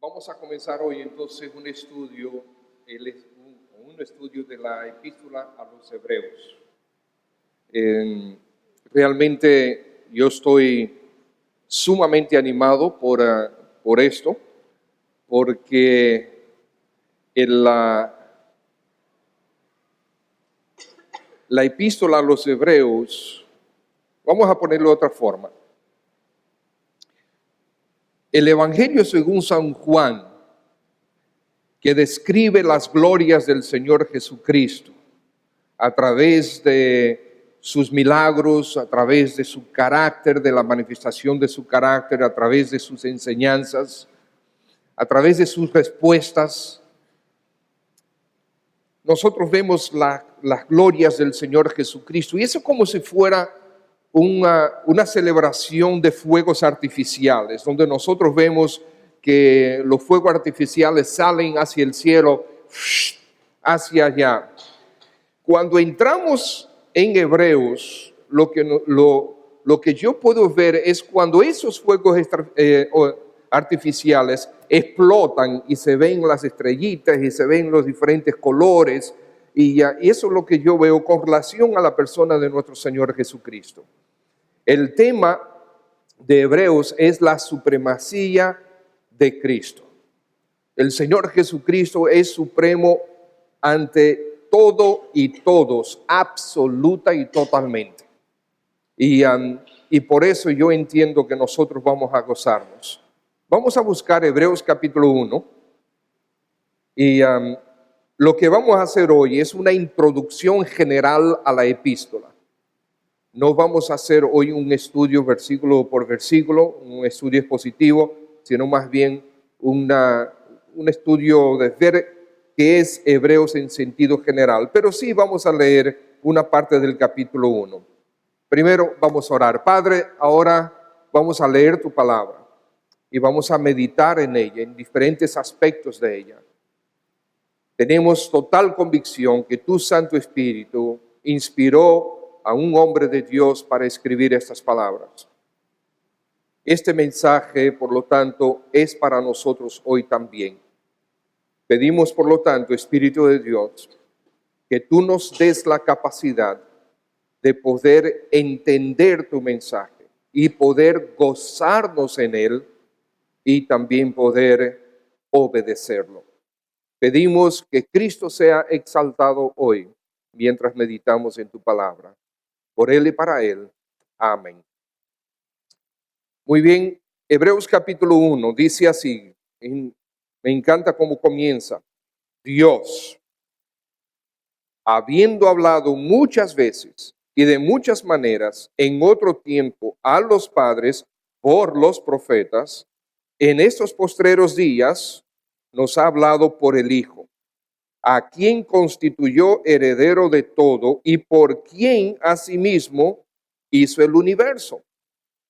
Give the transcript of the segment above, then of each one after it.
Vamos a comenzar hoy entonces un estudio de la epístola a los Hebreos. Realmente yo estoy sumamente animado por esto, porque la epístola a los Hebreos, vamos a ponerlo de otra forma. El Evangelio según San Juan, que describe las glorias del Señor Jesucristo a través de sus milagros, a través de su carácter, de la manifestación de su carácter, a través de sus enseñanzas, a través de sus respuestas. Nosotros vemos las glorias del Señor Jesucristo, y eso como si fuera una celebración de fuegos artificiales, donde nosotros vemos que los fuegos artificiales salen hacia el cielo, hacia allá. Cuando entramos en Hebreos, lo que yo puedo ver es cuando esos fuegos artificiales explotan y se ven las estrellitas y se ven los diferentes colores, y eso es lo que yo veo con relación a la persona de nuestro Señor Jesucristo. El tema de Hebreos es la supremacía de Cristo. El Señor Jesucristo es supremo ante todo y todos, absoluta y totalmente. Y por eso yo entiendo que nosotros vamos a gozarnos. Vamos a buscar Hebreos capítulo 1 y lo que vamos a hacer hoy es una introducción general a la epístola. No vamos a hacer hoy un estudio versículo por versículo, un estudio expositivo, sino más bien un estudio de ver qué es Hebreos en sentido general. Pero sí vamos a leer una parte del capítulo 1. Primero vamos a orar. Padre, ahora vamos a leer tu palabra y vamos a meditar en ella, en diferentes aspectos de ella. Tenemos total convicción que tu Santo Espíritu inspiró a un hombre de Dios para escribir estas palabras. Este mensaje, por lo tanto, es para nosotros hoy también. Pedimos, por lo tanto, Espíritu de Dios, que tú nos des la capacidad de poder entender tu mensaje y poder gozarnos en él y también poder obedecerlo. Pedimos que Cristo sea exaltado hoy mientras meditamos en tu palabra. Por Él y para Él. Amén. Muy bien, Hebreos capítulo 1 dice así, me encanta cómo comienza. Dios, habiendo hablado muchas veces y de muchas maneras en otro tiempo a los padres por los profetas, en estos postreros días nos ha hablado por el Hijo, a quien constituyó heredero de todo y por quien asimismo hizo el universo,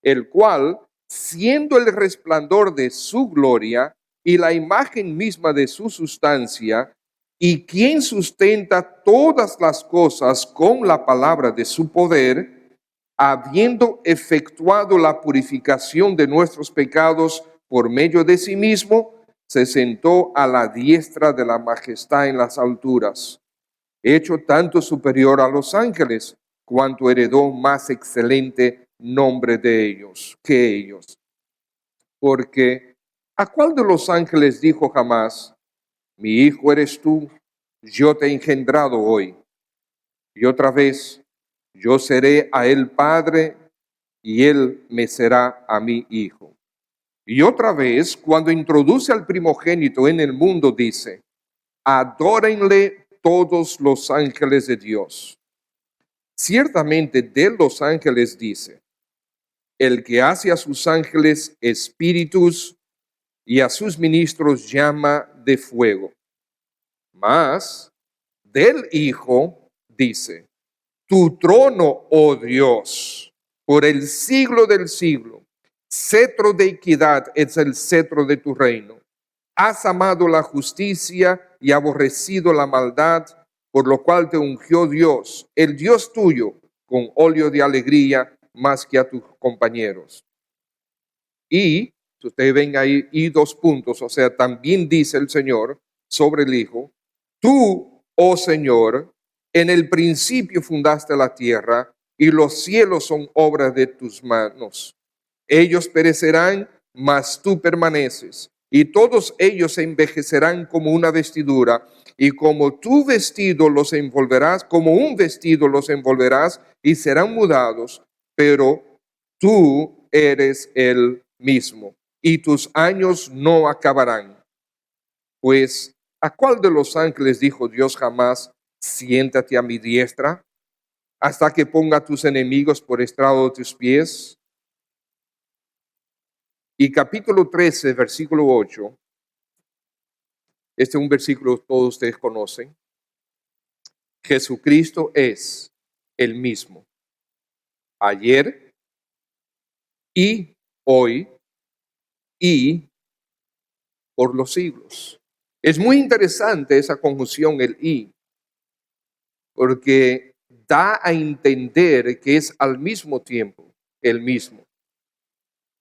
el cual, siendo el resplandor de su gloria y la imagen misma de su sustancia, y quien sustenta todas las cosas con la palabra de su poder, habiendo efectuado la purificación de nuestros pecados por medio de sí mismo, se sentó a la diestra de la majestad en las alturas, hecho tanto superior a los ángeles, cuanto heredó más excelente nombre de ellos que ellos. Porque ¿a cuál de los ángeles dijo jamás, mi hijo eres tú, yo te he engendrado hoy? Y otra vez, yo seré a él padre y él me será a mí hijo. Y otra vez, cuando introduce al primogénito en el mundo, dice, adórenle todos los ángeles de Dios. Ciertamente de los ángeles dice, el que hace a sus ángeles espíritus y a sus ministros llama de fuego. Mas del Hijo dice, tu trono, oh Dios, por el siglo del siglo. Cetro de equidad es el cetro de tu reino. Has amado la justicia y aborrecido la maldad, por lo cual te ungió Dios, el Dios tuyo, con óleo de alegría más que a tus compañeros. Y Si ustedes ven ahí, y dos puntos, o sea, también dice el Señor sobre el Hijo, tú, oh Señor, en el principio fundaste la tierra y los cielos son obra de tus manos. Ellos perecerán, mas tú permaneces, y todos ellos se envejecerán como una vestidura, y como tu vestido los envolverás, como un vestido los envolverás, y serán mudados, pero tú eres el mismo, y tus años no acabarán. Pues, ¿a cuál de los ángeles dijo Dios jamás, siéntate a mi diestra, hasta que ponga a tus enemigos por estrado de tus pies? Y capítulo 13, versículo 8, este es un versículo que todos ustedes conocen. Jesucristo es el mismo ayer y hoy y por los siglos. Es muy interesante esa conjunción, el y, porque da a entender que es al mismo tiempo el mismo.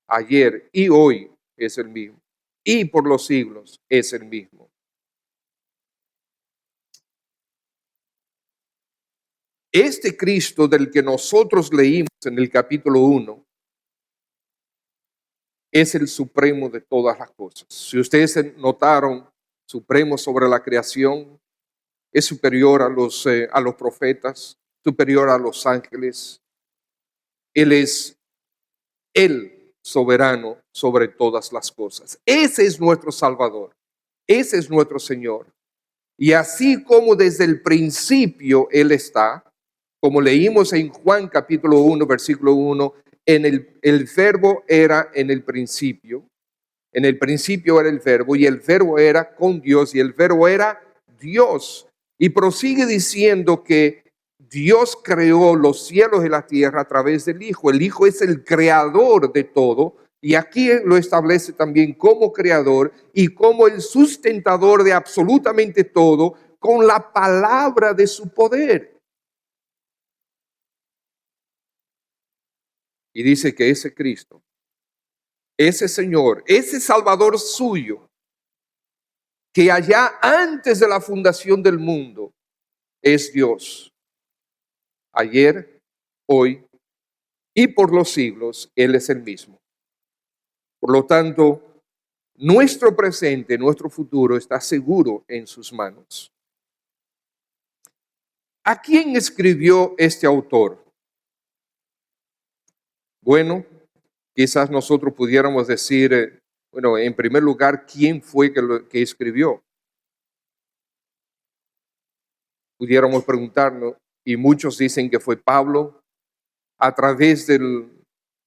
Ayer y hoy es el mismo. Y por los siglos es el mismo. Este Cristo del que nosotros leímos en el capítulo 1 es el supremo de todas las cosas. Si ustedes notaron, supremo sobre la creación, es superior a los profetas, superior a los ángeles. Él es el soberano sobre todas las cosas. Ese es nuestro Salvador. Ese es nuestro Señor. Y así como desde el principio Él está, como leímos en Juan capítulo 1, versículo 1, el verbo era en el principio era el verbo, y el verbo era con Dios, y el verbo era Dios. Y prosigue diciendo que Dios creó los cielos y la tierra a través del Hijo. El Hijo es el creador de todo, y aquí lo establece también como creador y como el sustentador de absolutamente todo con la palabra de su poder. Y dice que ese Cristo, ese Señor, ese Salvador suyo, que allá antes de la fundación del mundo es Dios. Ayer, hoy y por los siglos, Él es el mismo. Por lo tanto, nuestro presente, nuestro futuro está seguro en sus manos. ¿A quién escribió este autor? Bueno, quizás nosotros pudiéramos decir, bueno, en primer lugar, ¿quién fue que escribió? Pudiéramos preguntarnos, y muchos dicen que fue Pablo. A través de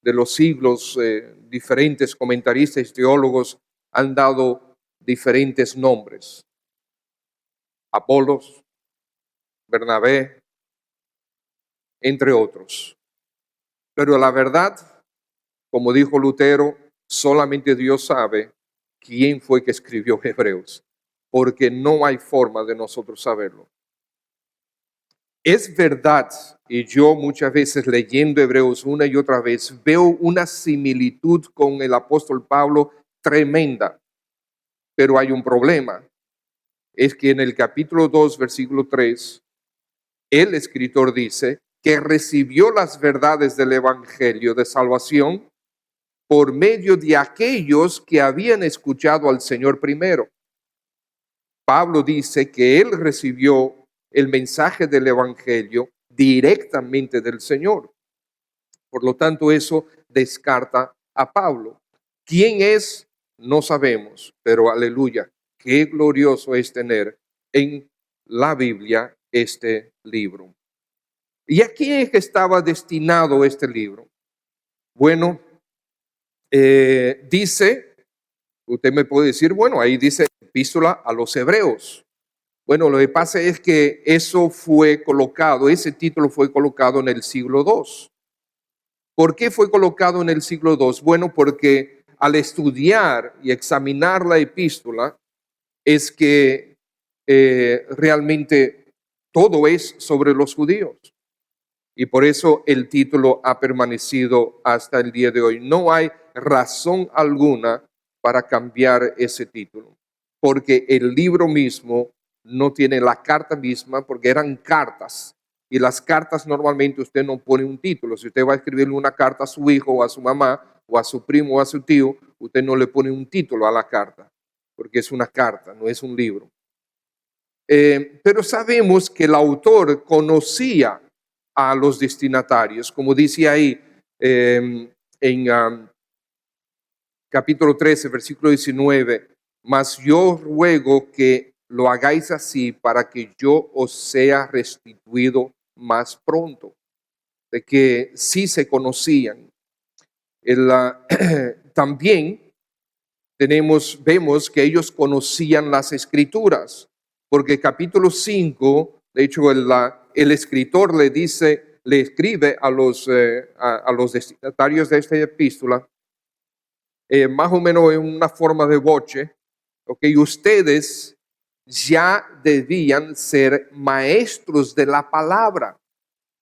los siglos, diferentes comentaristas y teólogos han dado diferentes nombres. Apolos, Bernabé, entre otros. Pero la verdad, como dijo Lutero, solamente Dios sabe quién fue que escribió Hebreos, porque no hay forma de nosotros saberlo. Es verdad, y yo muchas veces leyendo Hebreos una y otra vez veo una similitud con el apóstol Pablo tremenda, pero hay un problema. Es que en el capítulo 2, versículo 3, el escritor dice que recibió las verdades del evangelio de salvación por medio de aquellos que habían escuchado al Señor primero. Pablo dice que él recibió el mensaje del evangelio directamente del Señor. Por lo tanto, eso descarta a Pablo. ¿Quién es? No sabemos, pero aleluya, qué glorioso es tener en la Biblia este libro. ¿Y a quién es que estaba destinado este libro? Bueno, dice, usted me puede decir, bueno, ahí dice epístola a los hebreos. Bueno, lo que pasa es que eso fue colocado, ese título fue colocado en el siglo II. ¿Por qué fue colocado en el siglo II? Bueno, porque al estudiar y examinar la epístola es que realmente todo es sobre los judíos. Y por eso el título ha permanecido hasta el día de hoy. No hay razón alguna para cambiar ese título, porque el libro mismo no tiene la carta misma, porque eran cartas. Y las cartas normalmente usted no pone un título. Si usted va a escribirle una carta a su hijo o a su mamá o a su primo o a su tío, usted no le pone un título a la carta, porque es una carta, no es un libro. Pero sabemos que el autor conocía a los destinatarios, como dice ahí en capítulo 13, versículo 19, mas yo ruego que lo hagáis así para que yo os sea restituido más pronto, de que sí se conocían. También vemos que ellos conocían las escrituras, porque capítulo 5, de hecho el escritor le escribe a los destinatarios de esta epístola, más o menos en una forma de boche, ustedes ya debían ser maestros de la palabra.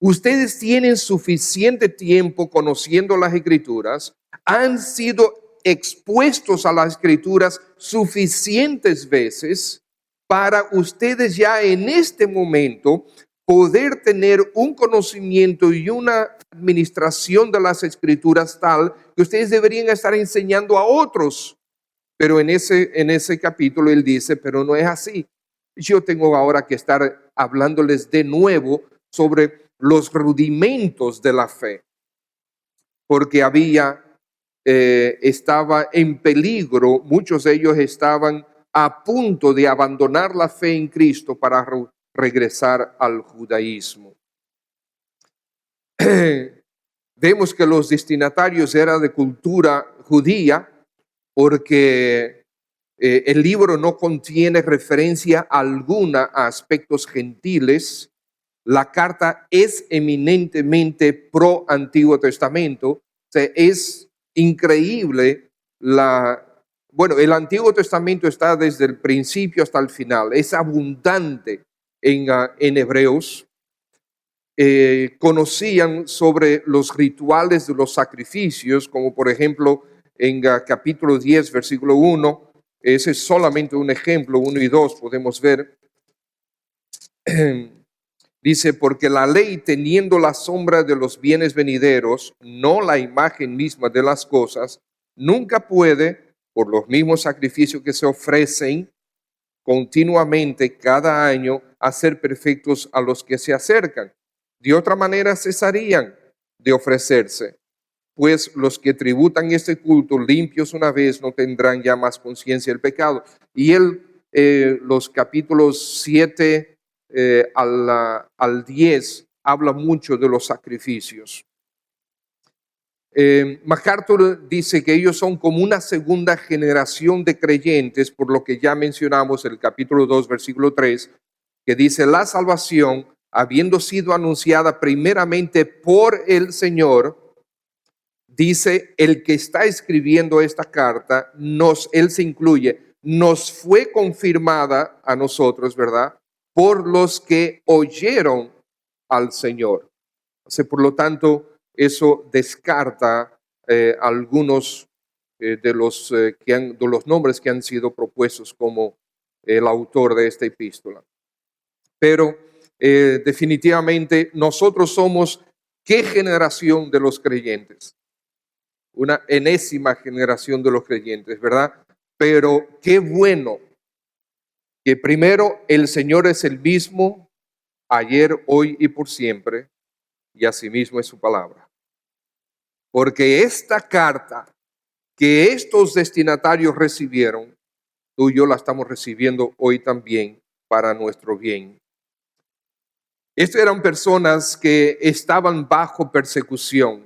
Ustedes tienen suficiente tiempo conociendo las escrituras, han sido expuestos a las escrituras suficientes veces para ustedes ya en este momento poder tener un conocimiento y una administración de las escrituras tal que ustedes deberían estar enseñando a otros. Pero en ese capítulo él dice, pero no es así. Yo tengo ahora que estar hablándoles de nuevo sobre los rudimentos de la fe, porque estaba en peligro, muchos de ellos estaban a punto de abandonar la fe en Cristo para regresar al judaísmo. Vemos que los destinatarios eran de cultura judía, porque el libro no contiene referencia alguna a aspectos gentiles. La carta es eminentemente pro Antiguo Testamento. O sea, es increíble el Antiguo Testamento está desde el principio hasta el final. Es abundante en Hebreos. Conocían sobre los rituales de los sacrificios, como por ejemplo en capítulo 10, versículo 1. Ese es solamente un ejemplo, 1 y 2 podemos ver. Dice, porque la ley, teniendo la sombra de los bienes venideros, no la imagen misma de las cosas, nunca puede, por los mismos sacrificios que se ofrecen continuamente cada año, hacer perfectos a los que se acercan. De otra manera cesarían de ofrecerse, pues los que tributan este culto limpios una vez no tendrán ya más conciencia del pecado. Y los capítulos 7 al 10 habla mucho de los sacrificios. MacArthur dice que ellos son como una segunda generación de creyentes, por lo que ya mencionamos el capítulo 2, versículo 3, que dice, la salvación, habiendo sido anunciada primeramente por el Señor, dice el que está escribiendo esta carta, él se incluye, nos fue confirmada a nosotros, ¿verdad? Por los que oyeron al Señor. O sea, por lo tanto, eso descarta algunos de los nombres que han sido propuestos como el autor de esta epístola. Pero definitivamente nosotros somos, ¿qué generación de los creyentes? Una enésima generación de los creyentes, ¿verdad? Pero qué bueno que primero el Señor es el mismo ayer, hoy y por siempre, y asimismo es su palabra. Porque esta carta que estos destinatarios recibieron, tú y yo la estamos recibiendo hoy también para nuestro bien. Estas eran personas que estaban bajo persecución,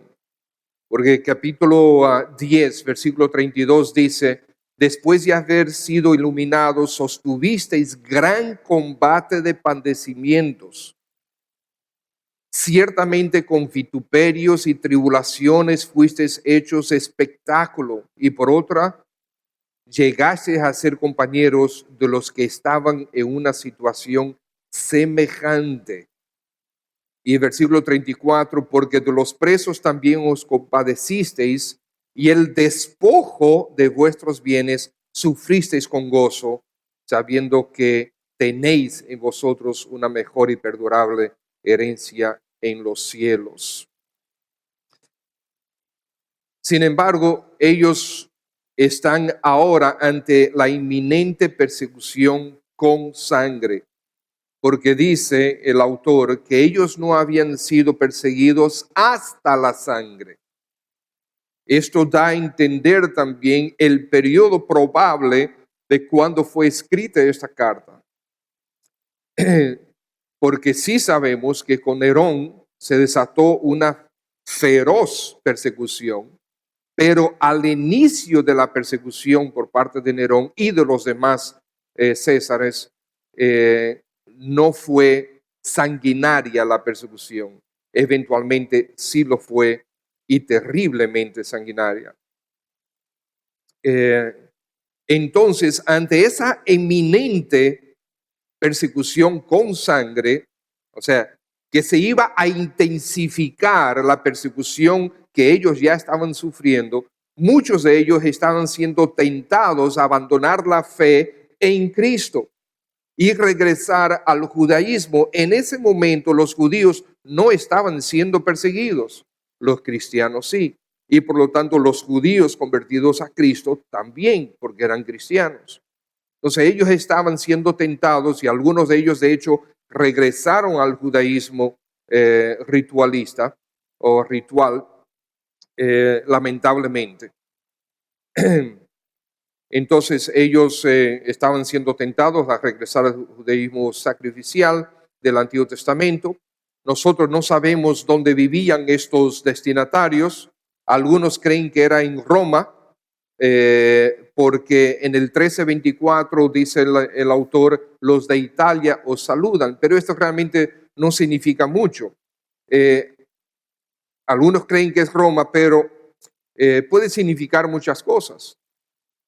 porque capítulo 10, versículo 32 dice, después de haber sido iluminados, sostuvisteis gran combate de padecimientos. Ciertamente con vituperios y tribulaciones fuisteis hechos espectáculo, y por otra, llegasteis a ser compañeros de los que estaban en una situación semejante. Y el versículo 34, porque de los presos también os compadecisteis, y el despojo de vuestros bienes sufristeis con gozo, sabiendo que tenéis en vosotros una mejor y perdurable herencia en los cielos. Sin embargo, ellos están ahora ante la inminente persecución con sangre, porque dice el autor que ellos no habían sido perseguidos hasta la sangre. Esto da a entender también el periodo probable de cuando fue escrita esta carta. Porque sí sabemos que con Nerón se desató una feroz persecución, pero al inicio de la persecución por parte de Nerón y de los demás césares, no fue sanguinaria la persecución. Eventualmente sí lo fue, y terriblemente sanguinaria. Entonces, ante esa eminente persecución con sangre, o sea, que se iba a intensificar la persecución que ellos ya estaban sufriendo, muchos de ellos estaban siendo tentados a abandonar la fe en Cristo y regresar al judaísmo. En ese momento los judíos no estaban siendo perseguidos, los cristianos sí, y por lo tanto los judíos convertidos a Cristo también, porque eran cristianos. Entonces ellos estaban siendo tentados y algunos de ellos de hecho regresaron al judaísmo ritualista o ritual, lamentablemente. Entonces ellos estaban siendo tentados a regresar al judaísmo sacrificial del Antiguo Testamento. Nosotros no sabemos dónde vivían estos destinatarios. Algunos creen que era en Roma, porque en el 1324 dice el autor, los de Italia os saludan, pero esto realmente no significa mucho. Algunos creen que es Roma, pero puede significar muchas cosas.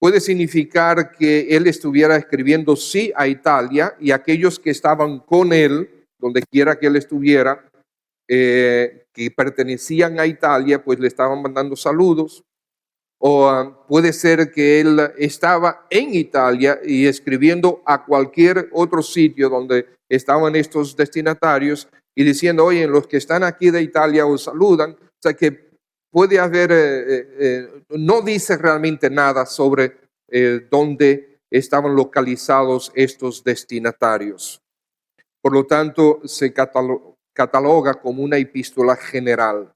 Puede significar que él estuviera escribiendo sí a Italia y aquellos que estaban con él, donde quiera que él estuviera, que pertenecían a Italia, pues le estaban mandando saludos. O puede ser que él estaba en Italia y escribiendo a cualquier otro sitio donde estaban estos destinatarios y diciendo, oye, los que están aquí de Italia os saludan. O sea que puede haber, no dice realmente nada sobre dónde estaban localizados estos destinatarios. Por lo tanto, se cataloga como una epístola general.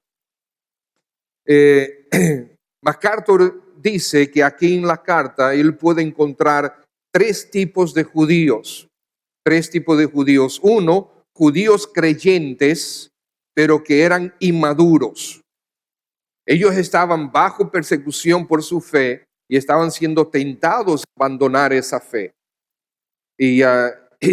MacArthur dice que aquí en la carta él puede encontrar tres tipos de judíos. Tres tipos de judíos. Uno, judíos creyentes, pero que eran inmaduros. Ellos estaban bajo persecución por su fe y estaban siendo tentados a abandonar esa fe. Y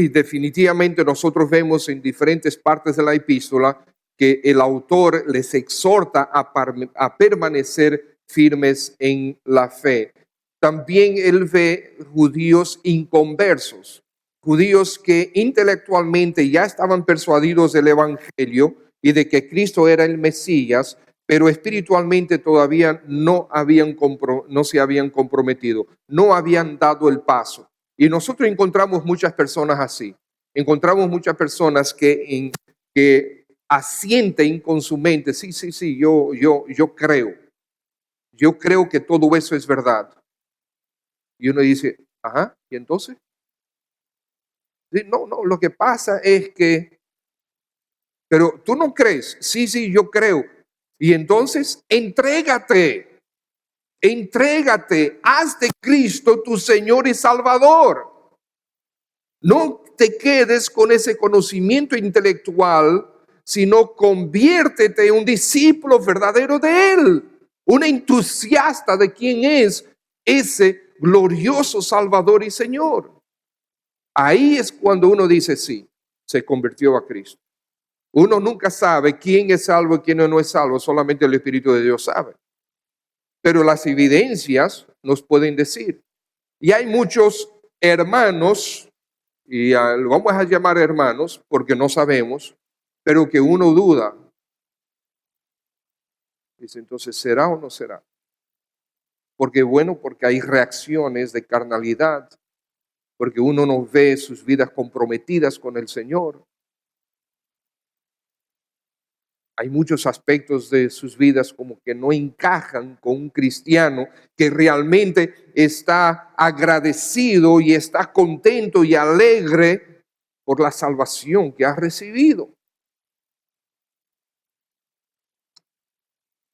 definitivamente nosotros vemos en diferentes partes de la epístola que el autor les exhorta a permanecer firmes en la fe. También él ve judíos inconversos, judíos que intelectualmente ya estaban persuadidos del evangelio y de que Cristo era el Mesías, pero espiritualmente todavía no se habían comprometido, no habían dado el paso. Y nosotros encontramos muchas personas así. Encontramos muchas personas que asienten con su mente, sí, yo creo. Yo creo que todo eso es verdad. Y uno dice, ajá, ¿y entonces? No, lo que pasa es que, pero tú no crees. Sí, yo creo. Y entonces, entrégate, haz de Cristo tu Señor y Salvador. No te quedes con ese conocimiento intelectual, sino conviértete en un discípulo verdadero de Él, un entusiasta de quién es ese glorioso Salvador y Señor. Ahí es cuando uno dice sí, se convirtió a Cristo. Uno nunca sabe quién es salvo y quién no es salvo, solamente el Espíritu de Dios sabe. Pero las evidencias nos pueden decir. Y hay muchos hermanos, y lo vamos a llamar hermanos porque no sabemos, pero que uno duda. Dice, entonces, ¿será o no será? Porque bueno, porque hay reacciones de carnalidad, porque uno no ve sus vidas comprometidas con el Señor. Hay muchos aspectos de sus vidas como que no encajan con un cristiano que realmente está agradecido y está contento y alegre por la salvación que ha recibido.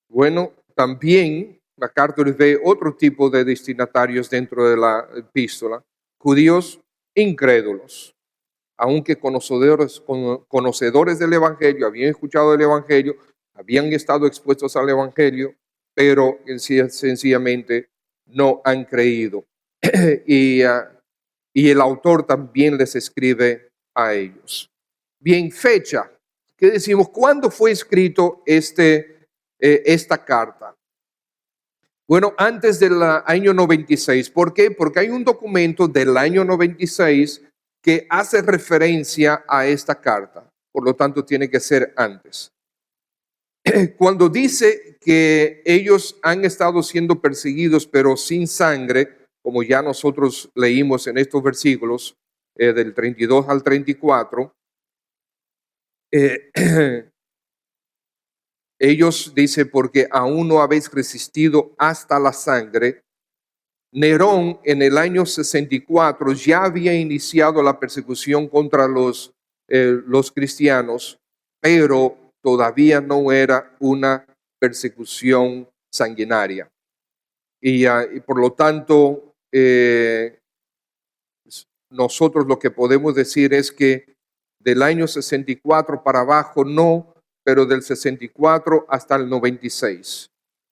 Bueno, también MacArthur ve otro tipo de destinatarios dentro de la epístola, judíos incrédulos. Aunque conocedores del Evangelio, habían escuchado del Evangelio, habían estado expuestos al Evangelio, pero sencillamente no han creído. y, y el autor también les escribe a ellos. Bien, fecha. ¿Qué decimos? ¿Cuándo fue escrito esta carta? Bueno, antes del año 96. ¿Por qué? Porque hay un documento del año 96 que hace referencia a esta carta. Por lo tanto, tiene que ser antes. Cuando dice que ellos han estado siendo perseguidos, pero sin sangre, como ya nosotros leímos en estos versículos, del 32 al 34, ellos dicen, porque aún no habéis resistido hasta la sangre. Nerón en el año 64 ya había iniciado la persecución contra los cristianos, pero todavía no era una persecución sanguinaria. Y por lo tanto, nosotros lo que podemos decir es que del año 64 para abajo no, pero del 64 hasta el 96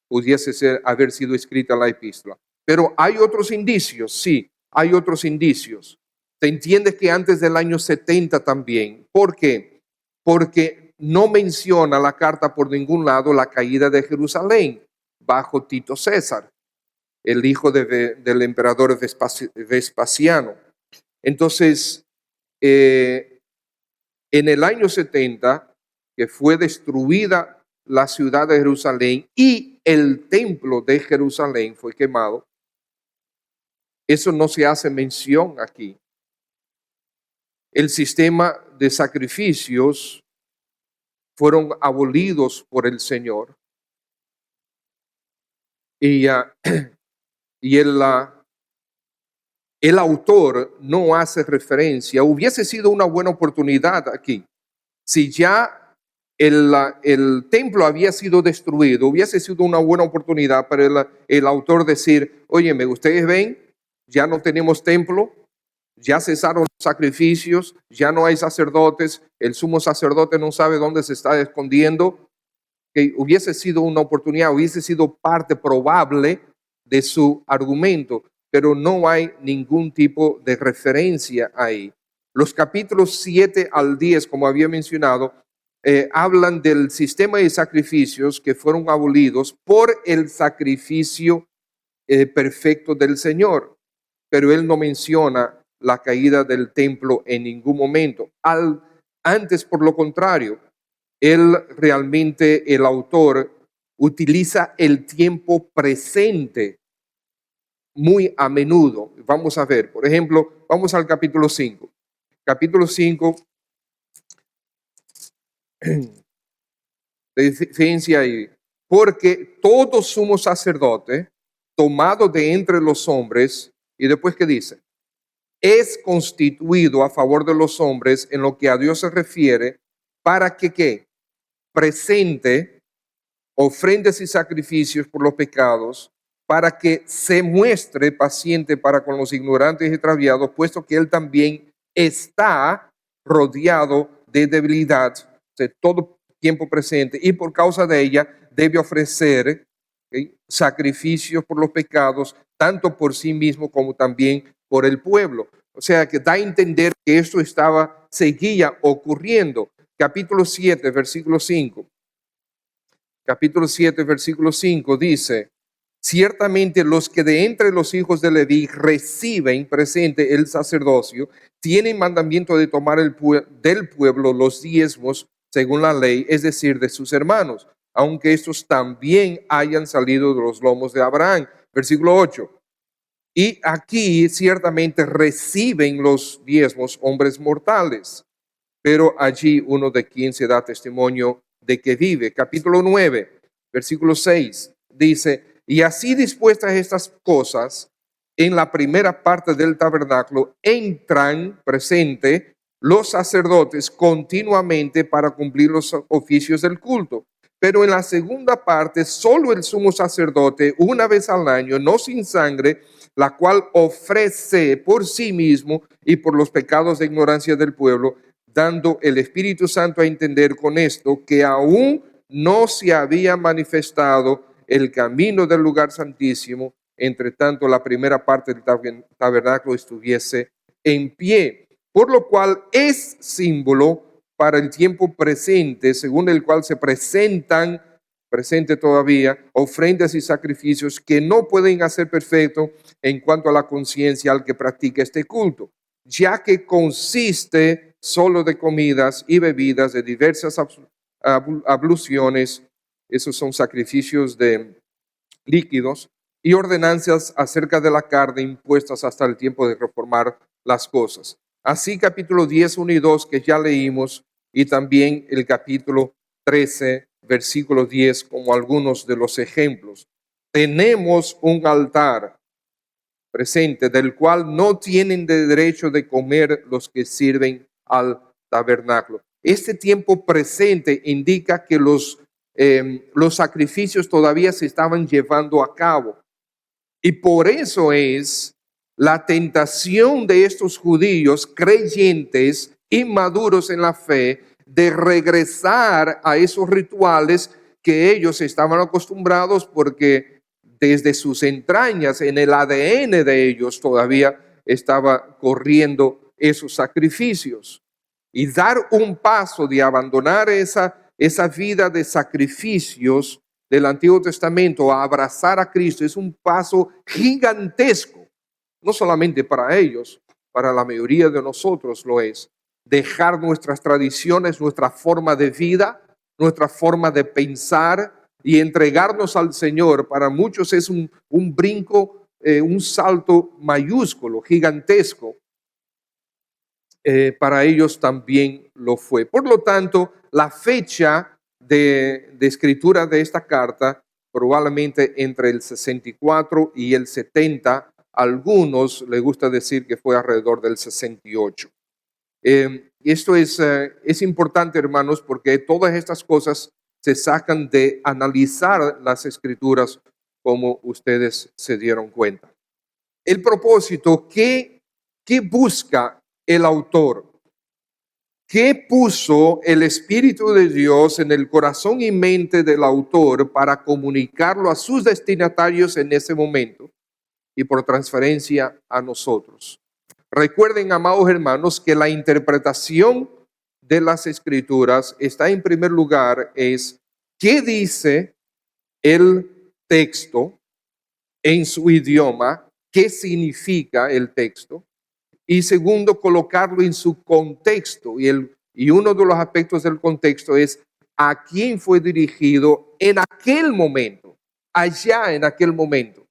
pudiese haber sido escrita la epístola. Pero hay otros indicios, sí, hay otros indicios. Se entiende que antes del año 70 también. ¿Por qué? Porque no menciona la carta por ningún lado la caída de Jerusalén bajo Tito César, el hijo del emperador Vespasiano. Entonces, en el año 70, que fue destruida la ciudad de Jerusalén y el templo de Jerusalén fue quemado, eso no se hace mención aquí. El sistema de sacrificios fueron abolidos por el Señor. Y, y el autor no hace referencia. Hubiese sido una buena oportunidad aquí. Si ya el templo había sido destruido, hubiese sido una buena oportunidad para el autor decir, óyeme, ustedes ven, ya no tenemos templo, ya cesaron los sacrificios, ya no hay sacerdotes, el sumo sacerdote no sabe dónde se está escondiendo. Que hubiese sido una oportunidad, hubiese sido parte probable de su argumento, pero no hay ningún tipo de referencia ahí. Los capítulos 7 al 10, como había mencionado, hablan del sistema de sacrificios que fueron abolidos por el sacrificio perfecto del Señor, pero él no menciona la caída del templo en ningún momento. Antes, por lo contrario, él realmente, el autor, utiliza el tiempo presente muy a menudo. Vamos a ver, por ejemplo, vamos al capítulo 5. Capítulo 5, fíjense ahí, porque todo sumo sacerdote, tomado de entre los hombres, y después ¿qué dice? Es constituido a favor de los hombres en lo que a Dios se refiere, para que ¿qué? Presente ofrendas y sacrificios por los pecados, para que se muestre paciente para con los ignorantes y extraviados, puesto que él también está rodeado de debilidad, de todo tiempo presente, y por causa de ella debe ofrecer sacrificios por los pecados, tanto por sí mismo como también por el pueblo. O sea, que da a entender que esto seguía ocurriendo. Capítulo 7, versículo 5. Capítulo 7, versículo 5 dice, ciertamente los que de entre los hijos de Leví reciben presente el sacerdocio, tienen mandamiento de tomar del pueblo los diezmos según la ley, es decir, de sus hermanos, aunque estos también hayan salido de los lomos de Abraham. Versículo 8. Y aquí ciertamente reciben los diezmos hombres mortales, pero allí uno de quien se da testimonio de que vive. Capítulo 9, versículo 6, dice, y así dispuestas estas cosas, en la primera parte del tabernáculo entran presente los sacerdotes continuamente para cumplir los oficios del culto. Pero en la segunda parte, solo el sumo sacerdote, una vez al año, no sin sangre, la cual ofrece por sí mismo y por los pecados de ignorancia del pueblo, dando el Espíritu Santo a entender con esto que aún no se había manifestado el camino del lugar santísimo, entre tanto la primera parte del tabernáculo estuviese en pie, por lo cual es símbolo para el tiempo presente, según el cual se presentan, presente todavía, ofrendas y sacrificios que no pueden hacer perfecto en cuanto a la conciencia al que practica este culto, ya que consiste solo de comidas y bebidas de diversas abluciones, esos son sacrificios de líquidos, y ordenanzas acerca de la carne impuestas hasta el tiempo de reformar las cosas. Así capítulo 10, 1 y 2 que ya leímos, y también el capítulo 13, versículo 10 como algunos de los ejemplos. Tenemos un altar presente del cual no tienen derecho de comer los que sirven al tabernáculo. Este tiempo presente indica que los sacrificios todavía se estaban llevando a cabo. Y por eso es la tentación de estos judíos creyentes, inmaduros en la fe, de regresar a esos rituales que ellos estaban acostumbrados, porque desde sus entrañas, en el ADN de ellos todavía estaba corriendo esos sacrificios. Y dar un paso de abandonar esa vida de sacrificios del Antiguo Testamento a abrazar a Cristo es un paso gigantesco, no solamente para ellos, para la mayoría de nosotros lo es. Dejar nuestras tradiciones, nuestra forma de vida, nuestra forma de pensar y entregarnos al Señor, para muchos es un brinco, un salto mayúsculo, gigantesco. Para ellos también lo fue. Por lo tanto, la fecha de escritura de esta carta, probablemente entre el 64 y el 70, algunos les gusta decir que fue alrededor del 68. Esto es importante, hermanos, porque todas estas cosas se sacan de analizar las escrituras, como ustedes se dieron cuenta. El propósito, ¿qué busca el autor? ¿Qué puso el Espíritu de Dios en el corazón y mente del autor para comunicarlo a sus destinatarios en ese momento y por transferencia a nosotros? Recuerden, amados hermanos, que la interpretación de las Escrituras está en primer lugar es qué dice el texto en su idioma, qué significa el texto. Y segundo, colocarlo en su contexto. Y uno de los aspectos del contexto es a quién fue dirigido en aquel momento, allá en aquel momento.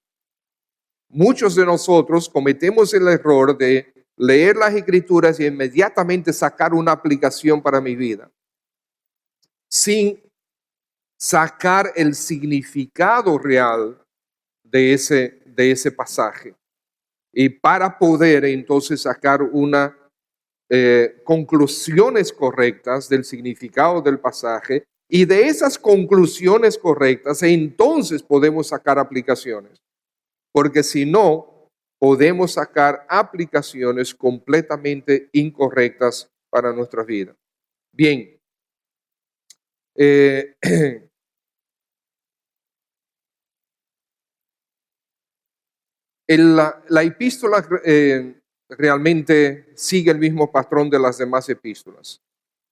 Muchos de nosotros cometemos el error de leer las escrituras y inmediatamente sacar una aplicación para mi vida, sin sacar el significado real de ese pasaje. Y para poder entonces sacar una conclusiones correctas del significado del pasaje, y de esas conclusiones correctas entonces podemos sacar aplicaciones, porque si no, podemos sacar aplicaciones completamente incorrectas para nuestra vida. Bien, la epístola realmente sigue el mismo patrón de las demás epístolas.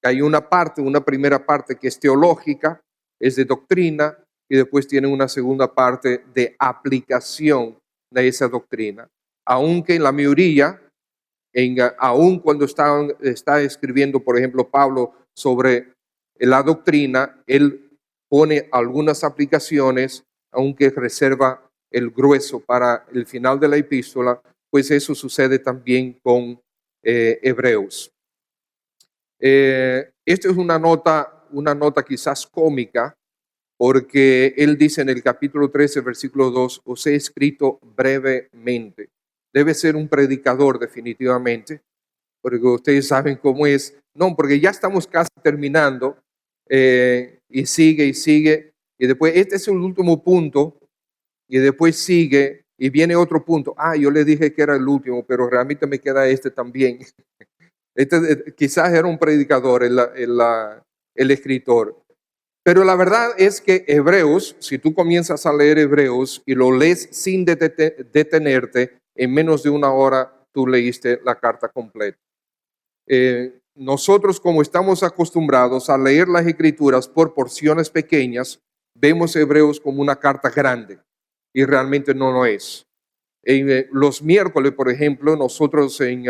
Hay una primera parte que es teológica, es de doctrina, y después tiene una segunda parte de aplicación de esa doctrina. Aunque en la mayoría, aun cuando está escribiendo, por ejemplo, Pablo sobre la doctrina, él pone algunas aplicaciones, aunque reserva el grueso para el final de la epístola, pues eso sucede también con Hebreos. Esta es una nota quizás cómica, porque él dice en el capítulo 13, versículo 2, os he escrito brevemente. Debe ser un predicador definitivamente, porque ustedes saben cómo es. No, porque ya estamos casi terminando, y sigue, y después este es el último punto, y después sigue, y viene otro punto. Yo le dije que era el último, pero realmente me queda este también. Quizás era un predicador, el escritor. Pero la verdad es que Hebreos, si tú comienzas a leer Hebreos y lo lees sin detenerte, en menos de una hora tú leíste la carta completa. Nosotros, como estamos acostumbrados a leer las Escrituras por porciones pequeñas, vemos Hebreos como una carta grande y realmente no lo es. Los miércoles, por ejemplo, nosotros en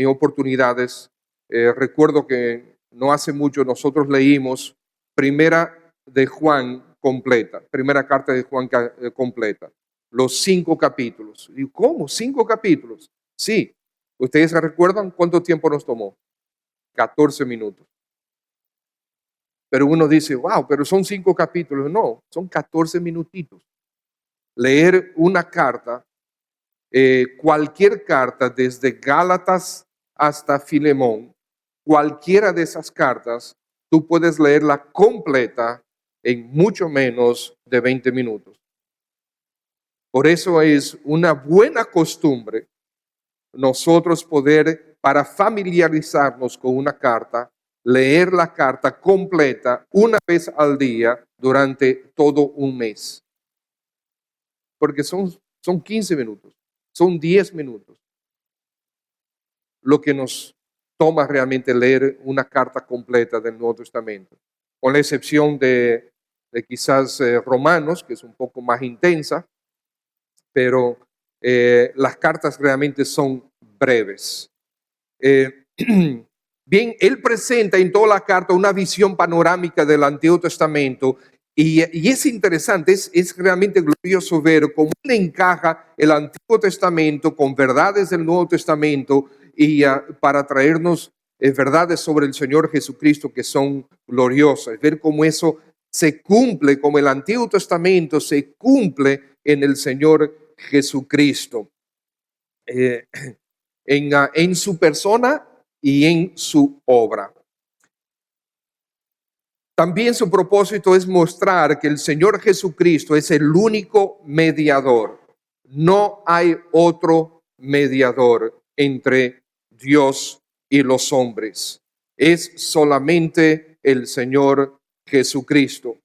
oportunidades, recuerdo que no hace mucho nosotros leímos Primera de Juan completa, primera carta de Juan completa, los 5 capítulos. ¿Y cómo? 5 capítulos. Sí. ¿Ustedes se recuerdan cuánto tiempo nos tomó? 14 minutos. Pero uno dice, wow, pero son 5 capítulos. No, son 14 minutitos. Leer una carta, cualquier carta, desde Gálatas hasta Filemón, cualquiera de esas cartas, tú puedes leerla completa en mucho menos de 20 minutos. Por eso es una buena costumbre nosotros poder, para familiarizarnos con una carta, leer la carta completa una vez al día durante todo un mes. Porque son 15 minutos, son 10 minutos lo que nos toma realmente leer una carta completa del Nuevo Testamento, con la excepción de quizás Romanos, que es un poco más intensa, pero las cartas realmente son breves. Bien, él presenta en toda la carta una visión panorámica del Antiguo Testamento y es interesante, es realmente glorioso ver cómo él encaja el Antiguo Testamento con verdades del Nuevo Testamento y para traernos verdades sobre el Señor Jesucristo que son gloriosas, ver cómo eso se cumple, como el Antiguo Testamento se cumple en el Señor Jesucristo, en su persona y en su obra. También su propósito es mostrar que el Señor Jesucristo es el único mediador. No hay otro mediador entre Dios y los hombres. Es solamente el Señor Jesucristo.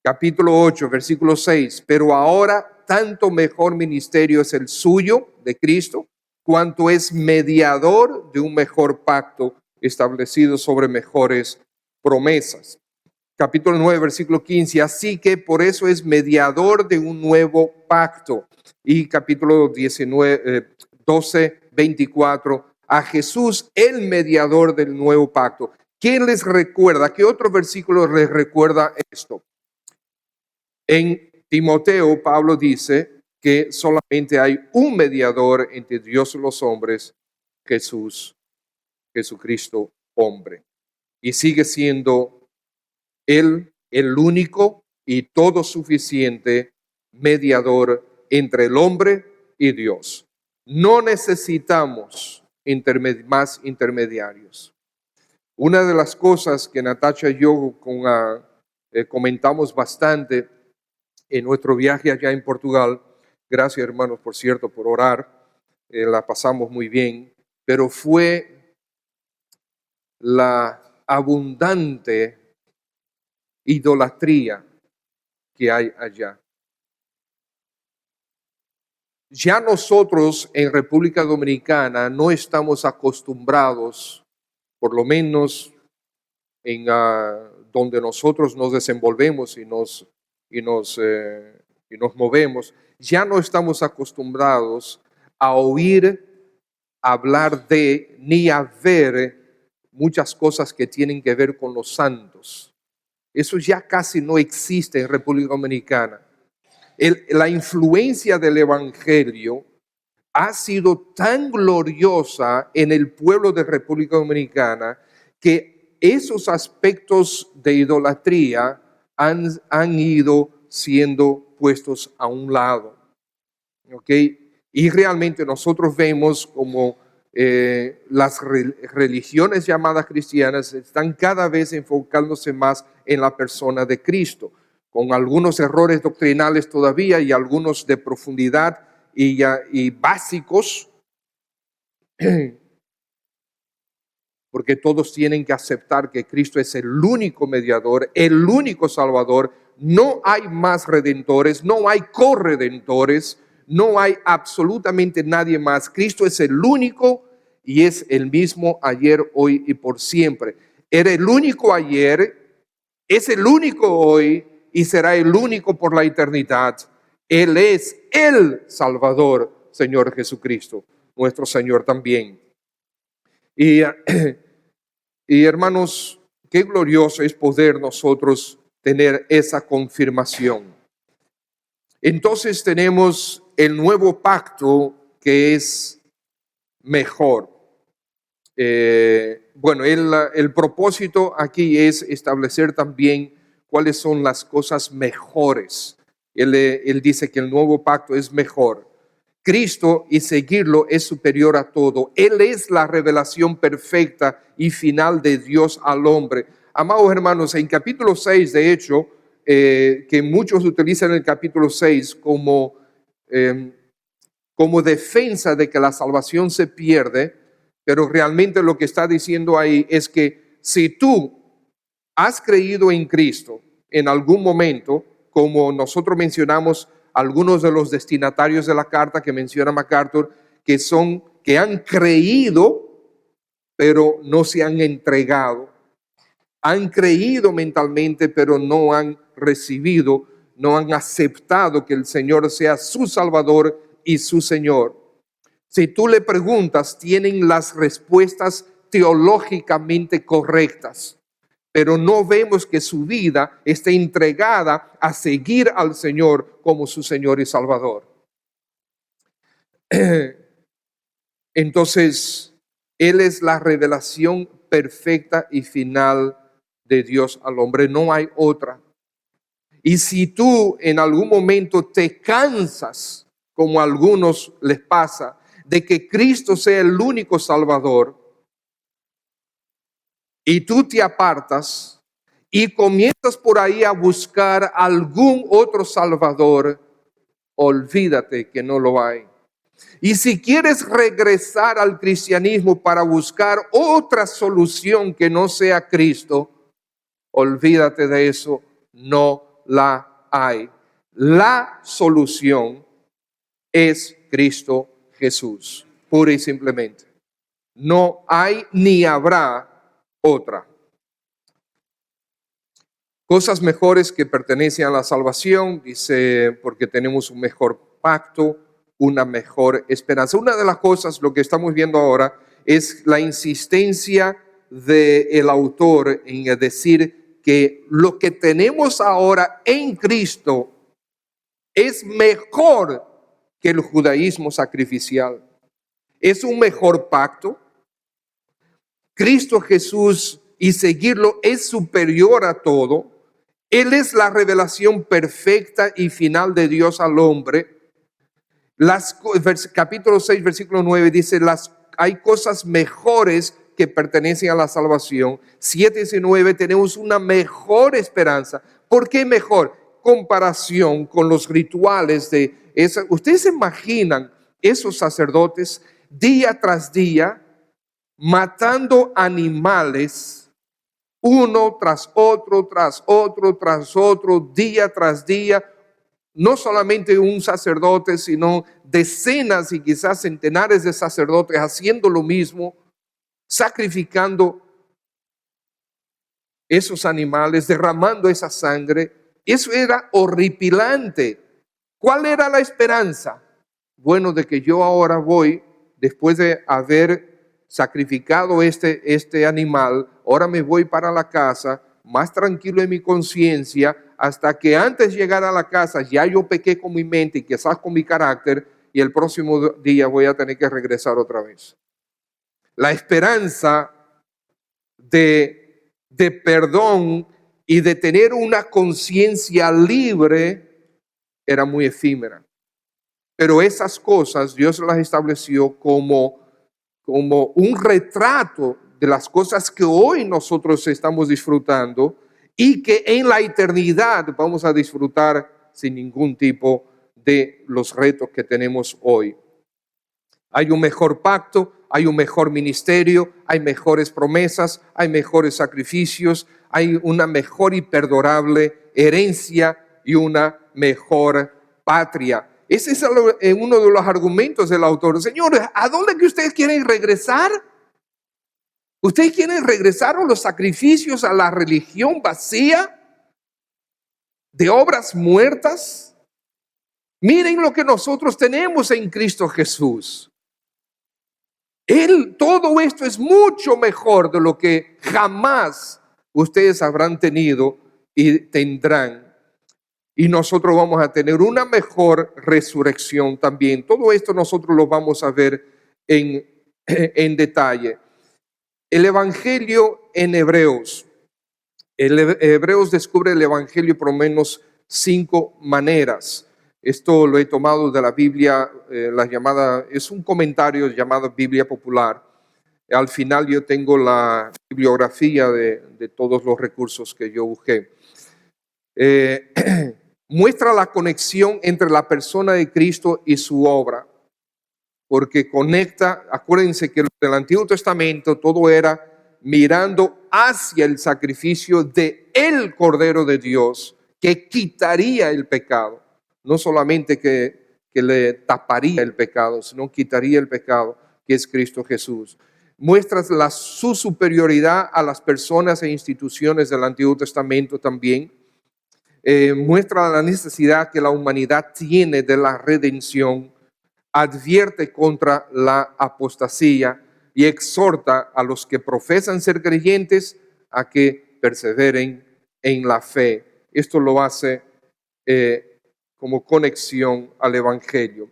Capítulo 8, versículo 6. Pero ahora tanto mejor ministerio es el suyo, de Cristo, cuanto es mediador de un mejor pacto establecido sobre mejores promesas. Capítulo 9, versículo 15. Así que por eso es mediador de un nuevo pacto. Y capítulo 12, 24. A Jesús, el mediador del nuevo pacto. ¿Quién les recuerda? ¿Qué otro versículo les recuerda esto? En Timoteo, Pablo dice que solamente hay un mediador entre Dios y los hombres, Jesucristo hombre. Y sigue siendo Él el único y todo suficiente mediador entre el hombre y Dios. No necesitamos más intermediarios. Una de las cosas que Natasha y yo comentamos bastante en nuestro viaje allá en Portugal, gracias hermanos, por cierto, por orar, la pasamos muy bien, pero fue la abundante idolatría que hay allá. Ya nosotros en República Dominicana no estamos acostumbrados, por lo menos en donde nosotros nos desenvolvemos y nos movemos, ya no estamos acostumbrados a oír hablar de ni a ver muchas cosas que tienen que ver con los santos. Eso ya casi no existe en República Dominicana. La influencia del Evangelio ha sido tan gloriosa en el pueblo de República Dominicana que esos aspectos de idolatría han ido siendo puestos a un lado. ¿Ok? Y realmente nosotros vemos como las religiones llamadas cristianas están cada vez enfocándose más en la persona de Cristo, con algunos errores doctrinales todavía y algunos de profundidad y básicos, porque todos tienen que aceptar que Cristo es el único mediador, el único salvador. No hay más redentores, no hay corredentores, no hay absolutamente nadie más. Cristo es el único y es el mismo ayer, hoy y por siempre. Era el único ayer, es el único hoy y será el único por la eternidad. Él es el Salvador, Señor Jesucristo, nuestro Señor también. Y hermanos, qué glorioso es poder nosotros tener esa confirmación. Entonces tenemos el nuevo pacto que es mejor. El propósito aquí es establecer también cuáles son las cosas mejores. Él dice que el nuevo pacto es mejor. Cristo y seguirlo es superior a todo. Él es la revelación perfecta y final de Dios al hombre. Amados hermanos, en capítulo 6, de hecho, que muchos utilizan el capítulo 6 como defensa de que la salvación se pierde, pero realmente lo que está diciendo ahí es que si tú has creído en Cristo en algún momento, como nosotros mencionamos algunos de los destinatarios de la carta que menciona MacArthur, que han creído, pero no se han entregado. Han creído mentalmente, pero no han recibido, no han aceptado que el Señor sea su Salvador y su Señor. Si tú le preguntas, tienen las respuestas teológicamente correctas, pero no vemos que su vida esté entregada a seguir al Señor como su Señor y Salvador. Entonces, Él es la revelación perfecta y final de Dios al hombre. No hay otra. Y si tú en algún momento te cansas, como a algunos les pasa, de que Cristo sea el único Salvador, y tú te apartas y comienzas por ahí a buscar algún otro Salvador, olvídate que no lo hay. Y si quieres regresar al cristianismo para buscar otra solución que no sea Cristo, olvídate de eso, no la hay. La solución es Cristo Jesús, pura y simplemente. No hay ni habrá otra. Cosas mejores que pertenecen a la salvación, dice, porque tenemos un mejor pacto, una mejor esperanza. Una de las cosas, lo que estamos viendo ahora, es la insistencia del autor en decir que lo que tenemos ahora en Cristo es mejor que el judaísmo sacrificial. Es un mejor pacto. Cristo Jesús y seguirlo es superior a todo. Él es la revelación perfecta y final de Dios al hombre. Capítulo 6, versículo 9 dice, hay cosas mejores que pertenecen a la salvación. 7 y 9 tenemos una mejor esperanza. ¿Por qué mejor? Comparación con los rituales de esa. Ustedes se imaginan esos sacerdotes día tras día matando animales, uno tras otro, tras otro, tras otro, día tras día. No solamente un sacerdote, sino decenas y quizás centenares de sacerdotes haciendo lo mismo, sacrificando esos animales, derramando esa sangre. Eso era horripilante. ¿Cuál era la esperanza? Bueno, de que yo ahora voy, después de haber sacrificado este animal, ahora me voy para la casa, más tranquilo en mi conciencia, hasta que antes de llegar a la casa ya yo pequé con mi mente y quizás con mi carácter, y el próximo día voy a tener que regresar otra vez. La esperanza de perdón y de tener una conciencia libre era muy efímera. Pero esas cosas Dios las estableció como un retrato de las cosas que hoy nosotros estamos disfrutando y que en la eternidad vamos a disfrutar sin ningún tipo de los retos que tenemos hoy. Hay un mejor pacto, hay un mejor ministerio, hay mejores promesas, hay mejores sacrificios, hay una mejor y perdurable herencia y una mejor patria. Ese es uno de los argumentos del autor. Señores, ¿a dónde que ustedes quieren regresar? ¿Ustedes quieren regresar a los sacrificios, a la religión vacía de obras muertas? Miren lo que nosotros tenemos en Cristo Jesús. Todo esto es mucho mejor de lo que jamás ustedes habrán tenido y tendrán. Y nosotros vamos a tener una mejor resurrección también. Todo esto nosotros lo vamos a ver en detalle. El Evangelio en Hebreos. Hebreos descubre el Evangelio por lo menos 5 maneras. Esto lo he tomado de la Biblia, es un comentario llamado Biblia Popular. Al final yo tengo la bibliografía de todos los recursos que yo busqué. Muestra la conexión entre la persona de Cristo y su obra, porque conecta, acuérdense que en el Antiguo Testamento todo era mirando hacia el sacrificio de el Cordero de Dios, que quitaría el pecado. No solamente que le taparía el pecado, sino quitaría el pecado, que es Cristo Jesús. Muestras su superioridad a las personas e instituciones del Antiguo Testamento también. Muestra la necesidad que la humanidad tiene de la redención. Advierte contra la apostasía y exhorta a los que profesan ser creyentes a que perseveren en la fe. Esto lo hace como conexión al Evangelio.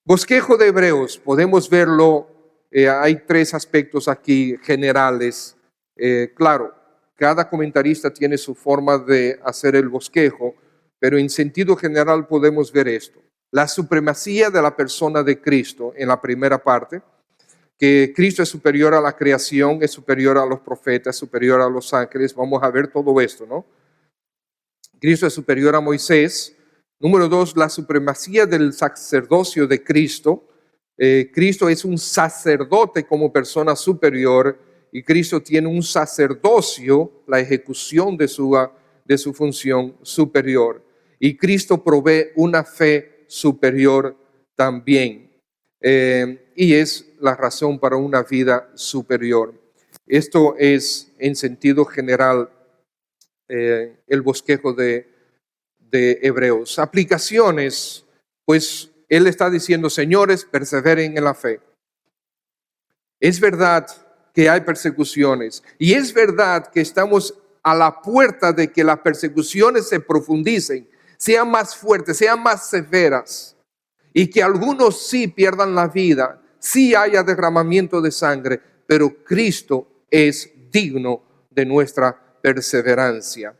Bosquejo de Hebreos, podemos verlo, hay 3 aspectos aquí generales. Claro, cada comentarista tiene su forma de hacer el bosquejo, pero en sentido general podemos ver esto. La supremacía de la persona de Cristo en la primera parte, que Cristo es superior a la creación, es superior a los profetas, superior a los ángeles. Vamos a ver todo esto, ¿no? Cristo es superior a Moisés. Número 2, la supremacía del sacerdocio de Cristo. Cristo es un sacerdote como persona superior y Cristo tiene un sacerdocio, la ejecución de su función superior. Y Cristo provee una fe superior también. Y es la razón para una vida superior. Esto es en sentido general el bosquejo de Hebreos. Aplicaciones, pues él está diciendo, señores, perseveren en la fe. Es verdad que hay persecuciones y es verdad que estamos a la puerta de que las persecuciones se profundicen, sean más fuertes, sean más severas y que algunos sí pierdan la vida, sí haya derramamiento de sangre, pero Cristo es digno de nuestra perseverancia.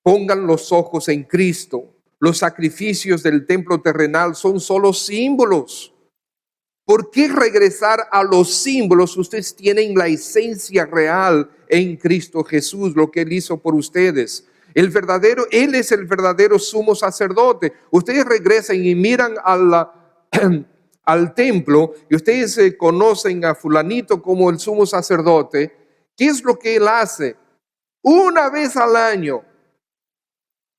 Pongan los ojos en Cristo. Los sacrificios del templo terrenal son solo símbolos. ¿Por qué regresar a los símbolos? Ustedes tienen la esencia real en Cristo Jesús, lo que Él hizo por ustedes. Él es el verdadero sumo sacerdote. Ustedes regresan y miran al templo y ustedes conocen a fulanito como el sumo sacerdote. ¿Qué es lo que él hace? Una vez al año,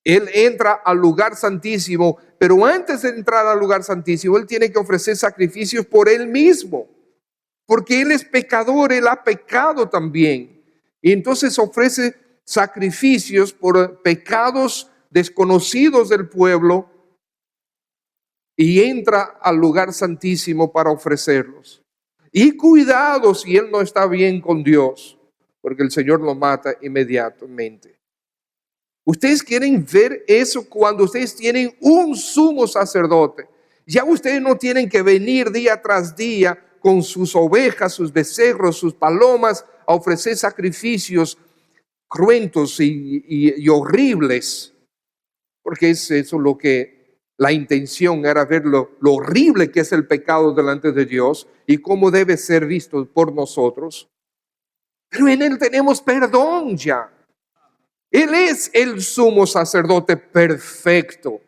él entra al lugar santísimo, pero antes de entrar al lugar santísimo, él tiene que ofrecer sacrificios por él mismo, porque él es pecador, él ha pecado también. Y entonces ofrece sacrificios por pecados desconocidos del pueblo y entra al lugar santísimo para ofrecerlos. Y cuidado si él no está bien con Dios, porque el Señor lo mata inmediatamente. Ustedes quieren ver eso cuando ustedes tienen un sumo sacerdote. Ya ustedes no tienen que venir día tras día con sus ovejas, sus becerros, sus palomas a ofrecer sacrificios cruentos y horribles, porque es eso lo que la intención era, ver lo horrible que es el pecado delante de Dios y cómo debe ser visto por nosotros. Pero en Él tenemos perdón ya. Él es el sumo sacerdote perfecto.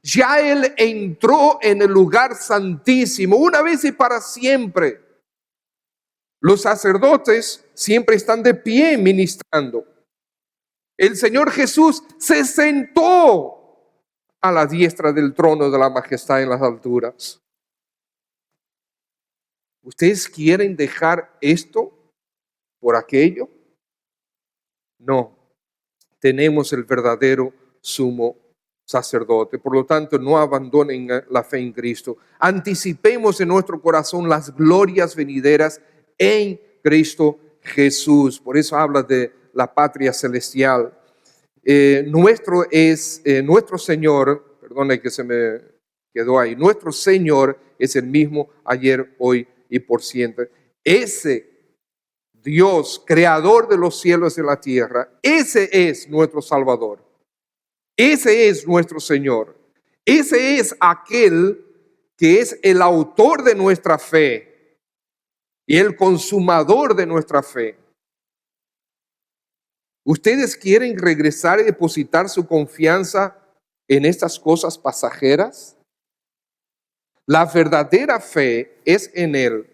Ya Él entró en el lugar santísimo una vez y para siempre. Los sacerdotes siempre están de pie ministrando. El Señor Jesús se sentó a la diestra del trono de la majestad en las alturas. ¿Ustedes quieren dejar esto por aquello? No. Tenemos el verdadero sumo sacerdote. Por lo tanto, no abandonen la fe en Cristo. Anticipemos en nuestro corazón las glorias venideras en Cristo Jesús. Por eso habla de la patria celestial. Nuestro Señor, perdone que se me quedó ahí, nuestro Señor es el mismo ayer, hoy y por siempre. Ese Dios, creador de los cielos y la tierra, ese es nuestro Salvador. Ese es nuestro Señor. Ese es aquel que es el autor de nuestra fe y el consumador de nuestra fe. ¿Ustedes quieren regresar y depositar su confianza en estas cosas pasajeras? La verdadera fe es en Él,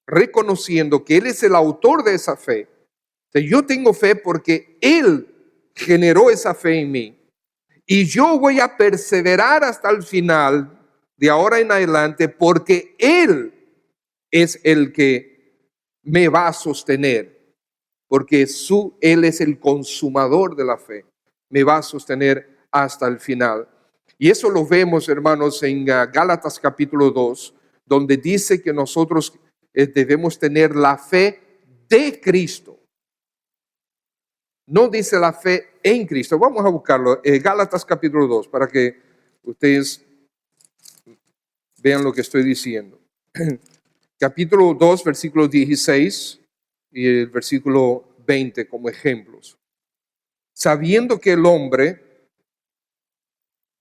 reconociendo que Él es el autor de esa fe. O sea, yo tengo fe porque Él generó esa fe en mí. Y yo voy a perseverar hasta el final, de ahora en adelante, porque Él es el que me va a sostener. Porque Él es el consumador de la fe. Me va a sostener hasta el final. Y eso lo vemos, hermanos, en Gálatas capítulo 2, donde dice que nosotros debemos tener la fe de Cristo. No dice la fe en Cristo. Vamos a buscarlo. Gálatas capítulo 2, para que ustedes vean lo que estoy diciendo. Capítulo 2, versículo 16 y el versículo 20 como ejemplos. Sabiendo que el hombre,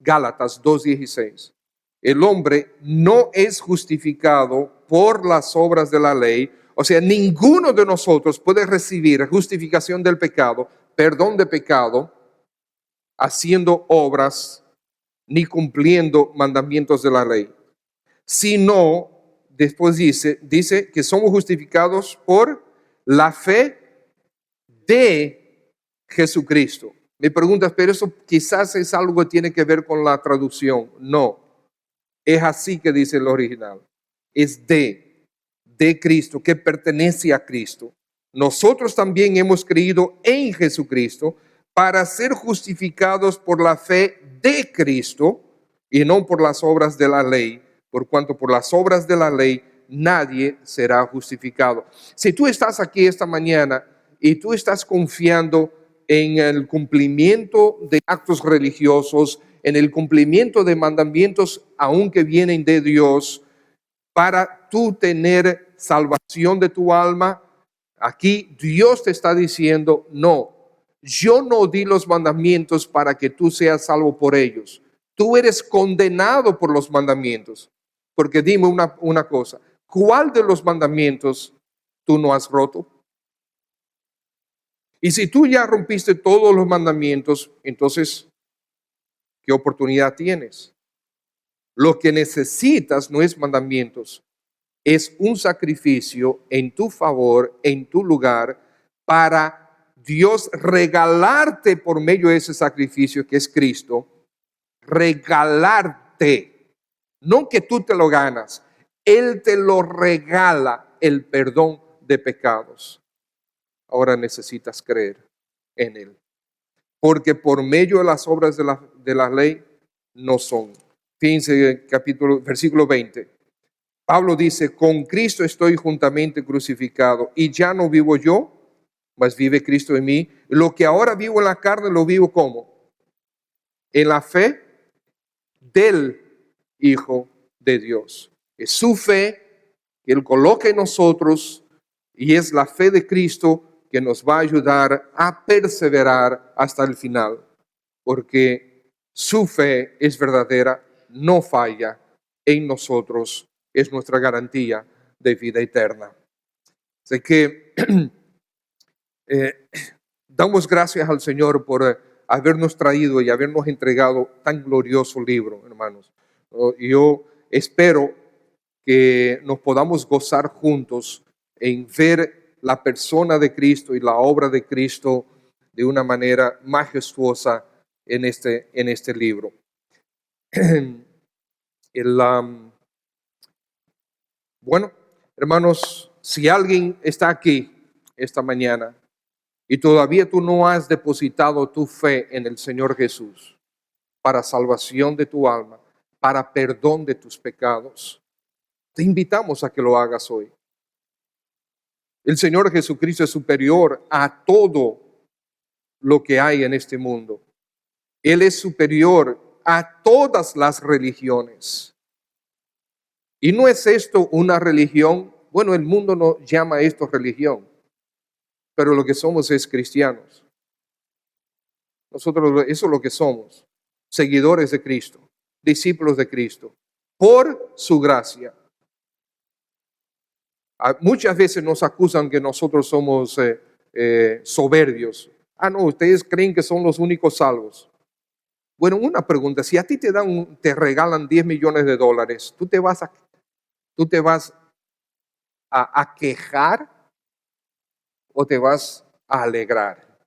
Gálatas 2:16, el hombre no es justificado por las obras de la ley. O sea, ninguno de nosotros puede recibir justificación del pecado, perdón de pecado, haciendo obras ni cumpliendo mandamientos de la ley. Sino, después dice que somos justificados por la fe de Jesucristo. Me preguntas, pero eso quizás es algo que tiene que ver con la traducción. No, es así que dice el original. Es de Cristo, que pertenece a Cristo. Nosotros también hemos creído en Jesucristo para ser justificados por la fe de Cristo y no por las obras de la ley, por cuanto por las obras de la ley nadie será justificado. Si tú estás aquí esta mañana y tú estás confiando en el cumplimiento de actos religiosos, en el cumplimiento de mandamientos aunque vienen de Dios, para tú tener salvación de tu alma, aquí Dios te está diciendo, no, yo no di los mandamientos para que tú seas salvo por ellos. Tú eres condenado por los mandamientos. Porque dime una cosa, ¿cuál de los mandamientos tú no has roto? Y si tú ya rompiste todos los mandamientos, entonces, ¿qué oportunidad tienes? Lo que necesitas no es mandamientos, es un sacrificio en tu favor, en tu lugar, para Dios regalarte por medio de ese sacrificio que es Cristo, regalarte, no que tú te lo ganas, Él te lo regala, el perdón de pecados. Ahora necesitas creer en Él, porque por medio de las obras de la ley no son. Fíjense versículo 20. Pablo dice, con Cristo estoy juntamente crucificado y ya no vivo yo, mas vive Cristo en mí. Lo que ahora vivo en la carne lo vivo ¿cómo? en la fe del Hijo de Dios. Es su fe que Él coloca en nosotros y es la fe de Cristo que nos va a ayudar a perseverar hasta el final, porque su fe es verdadera, no falla en nosotros, es nuestra garantía de vida eterna. Así que damos gracias al Señor por habernos traído y habernos entregado tan glorioso libro, hermanos. Yo espero que nos podamos gozar juntos en ver la persona de Cristo y la obra de Cristo de una manera majestuosa en este libro. Bueno, hermanos, si alguien está aquí esta mañana y todavía tú no has depositado tu fe en el Señor Jesús para salvación de tu alma, para perdón de tus pecados, te invitamos a que lo hagas hoy. El Señor Jesucristo es superior a todo lo que hay en este mundo. Él es superior a todas las religiones. Y no es esto una religión. Bueno, el mundo no llama esto religión, pero lo que somos es cristianos. Nosotros eso es lo que somos, seguidores de Cristo, discípulos de Cristo, por su gracia. Muchas veces nos acusan que nosotros somos soberbios. No, ustedes creen que son los únicos salvos. Bueno, una pregunta, si a ti te regalan 10 millones de dólares, ¿tú te vas a quejar o te vas a alegrar?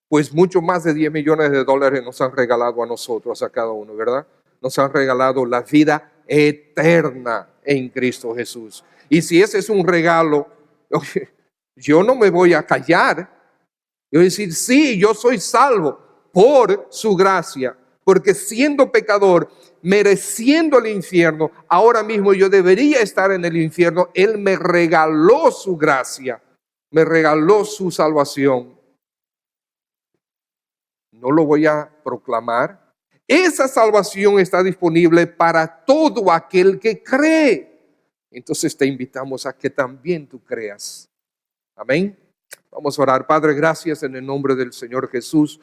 Pues mucho más de 10 millones de dólares nos han regalado a nosotros, a cada uno, ¿verdad? Nos han regalado la vida eterna en Cristo Jesús. Y si ese es un regalo, yo no me voy a callar. Yo voy a decir, sí, yo soy salvo por su gracia, porque siendo pecador, mereciendo el infierno, ahora mismo yo debería estar en el infierno. Él me regaló su gracia, me regaló su salvación. No lo voy a proclamar. Esa salvación está disponible para todo aquel que cree. Entonces te invitamos a que también tú creas. Amén. Vamos a orar. Padre, gracias en el nombre del Señor Jesús,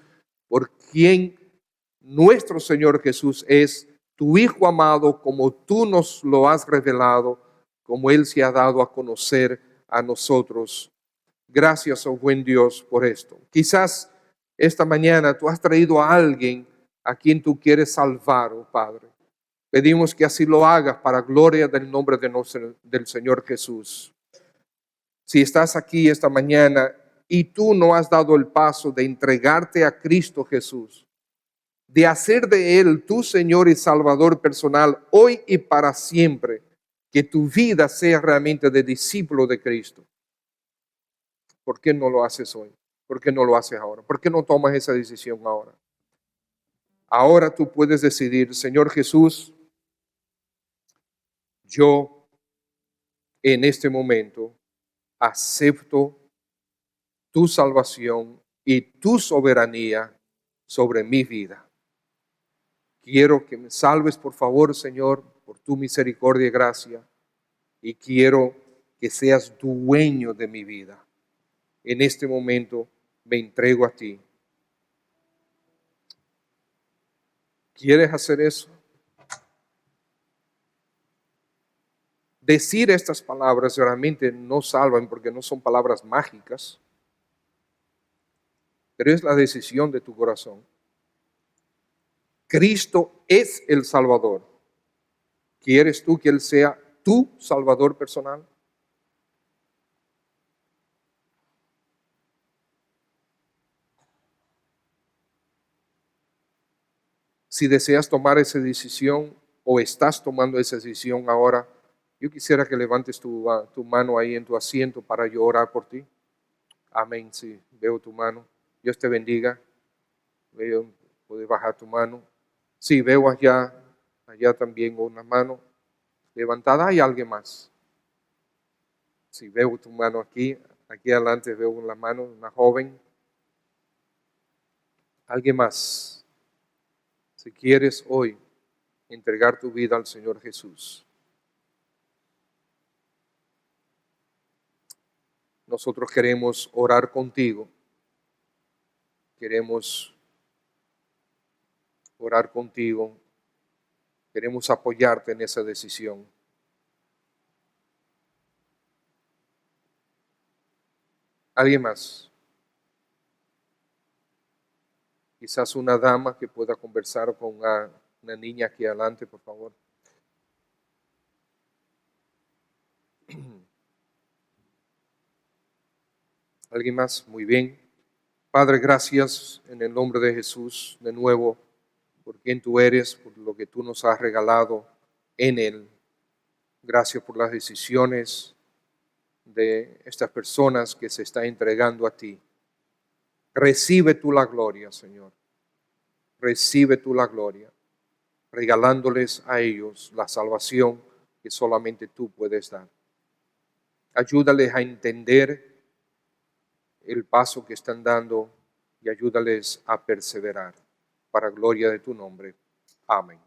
por quien nuestro Señor Jesús es tu Hijo amado, como tú nos lo has revelado, como Él se ha dado a conocer a nosotros. Gracias, oh buen Dios, por esto. Quizás esta mañana tú has traído a alguien a quien tú quieres salvar, oh Padre. Pedimos que así lo hagas para gloria del nombre del Señor Jesús. Si estás aquí esta mañana y tú no has dado el paso de entregarte a Cristo Jesús, de hacer de Él tu Señor y Salvador personal hoy y para siempre, que tu vida sea realmente de discípulo de Cristo. ¿Por qué no lo haces hoy? ¿Por qué no lo haces ahora? ¿Por qué no tomas esa decisión ahora? Ahora tú puedes decidir, Señor Jesús, yo en este momento acepto tu salvación y tu soberanía sobre mi vida. Quiero que me salves, por favor, Señor, por tu misericordia y gracia, y quiero que seas dueño de mi vida. En este momento me entrego a ti. ¿Quieres hacer eso? Decir estas palabras realmente no salvan porque no son palabras mágicas, pero es la decisión de tu corazón. Cristo es el Salvador. ¿Quieres tú que Él sea tu Salvador personal? Si deseas tomar esa decisión o estás tomando esa decisión ahora, yo quisiera que levantes tu mano ahí en tu asiento para yo orar por ti. Amén, sí, veo tu mano. Dios te bendiga. Veo, puedes bajar tu mano. Sí, veo allá también una mano levantada. ¿Hay alguien más? Sí, veo tu mano aquí adelante veo una mano, una joven. ¿Alguien más? Si quieres hoy entregar tu vida al Señor Jesús, nosotros queremos orar contigo. Queremos orar contigo. Queremos apoyarte en esa decisión. ¿Alguien más? Quizás una dama que pueda conversar con una niña aquí adelante, por favor. ¿Alguien más? Muy bien. Padre, gracias en el nombre de Jesús de nuevo por quien tú eres, por lo que tú nos has regalado en Él. Gracias por las decisiones de estas personas que se están entregando a ti. Recibe tú la gloria, Señor. Recibe tú la gloria, regalándoles a ellos la salvación que solamente tú puedes dar. Ayúdales a entender el paso que están dando y ayúdales a perseverar para gloria de tu nombre. Amén.